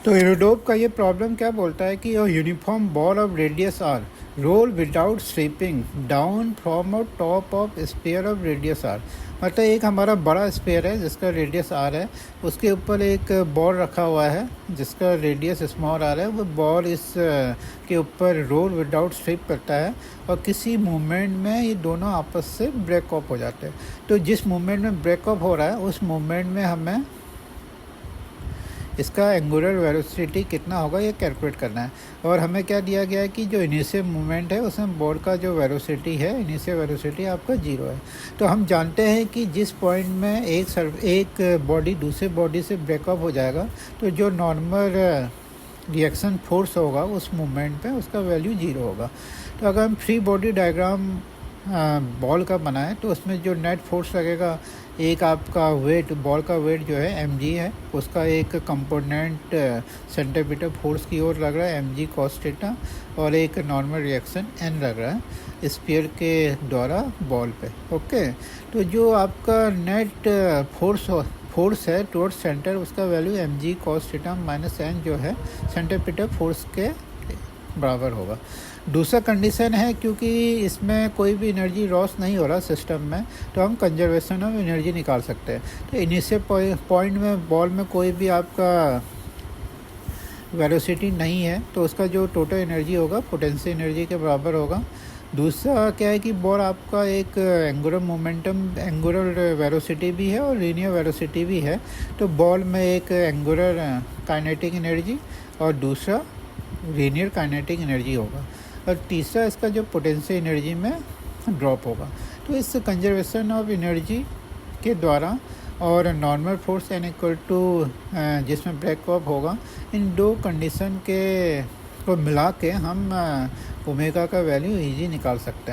तो एरोडोप का ये प्रॉब्लम क्या बोलता है कि uniform ball of radius r roll without slipping down from a top of sphere of radius r. मतलब एक हमारा बड़ा स्पेयर है जिसका रेडियस आर है, उसके ऊपर एक बॉल रखा हुआ है जिसका रेडियस स्मॉल आर है। वो बॉल इस के ऊपर रोल विदाउट स्लिप करता है और किसी मूवमेंट में ये दोनों आपस से ब्रेक ऑफ हो जाते हैं। तो जिस मूवमेंट में ब्रेक ऑफ हो रहा है उस मूवमेंट में हमें इसका एंगुलर वेलोसिटी कितना होगा ये कैलकुलेट करना है। और हमें क्या दिया गया है कि जो इनिशियल मूवमेंट है उसमें बॉल का जो वेलोसिटी है, इनिशियल वेलोसिटी आपका 0 है। तो हम जानते हैं कि जिस पॉइंट में एक बॉडी दूसरे बॉडी से ब्रेक अप हो जाएगा तो जो नॉर्मल रिएक्शन फोर्स होगा उस मूवमेंट पे उसका वैल्यू 0 होगा। तो अगर हम फ्री बॉडी डायग्राम बॉल का बनाएं तो उसमें जो नेट फोर्स लगेगा, एक आपका वेट, बॉल का वेट जो है mg है, उसका एक कंपोनेंट सेंटीमीटर फोर्स की ओर लग रहा है mg cos थीटा, और एक नॉर्मल रिएक्शन n लग रहा है स्फीयर के द्वारा बॉल पे। ओके, तो जो आपका नेट फोर्स है टुवर्ड्स सेंटर उसका value mg cos theta minus n जो है सेंटीमीटर फोर्स के बराबर होगा। दूसरा कंडीशन है क्योंकि इसमें कोई भी एनर्जी लॉस नहीं हो रहा सिस्टम में, तो हम कंजर्वेशन ऑफ एनर्जी निकाल सकते हैं। तो इनिशियल पॉइंट में बॉल में कोई भी आपका वेलोसिटी नहीं है तो उसका जो टोटल एनर्जी होगा पोटेंशियल एनर्जी के बराबर होगा। दूसरा क्या है कि बॉल आपका एक एंगुलर मोमेंटम, एंगुलर वेलोसिटी भी है और लीनियर वेलोसिटी भी है। तो बॉल में एक एंगुलर काइनेटिक एनर्जी और दूसरा लीनियर काइनेटिक एनर्जी होगा, और तीसरा इसका जो पोटेंशियल एनर्जी में ड्रॉप होगा। तो इस कंजर्वेशन ऑफ एनर्जी के द्वारा और normal force n equal to जिसमें ब्रेक ऑफ होगा, इन दो कंडीशन के को मिला के हम ओमेगा का वैल्यू इजी निकाल सकते हैं।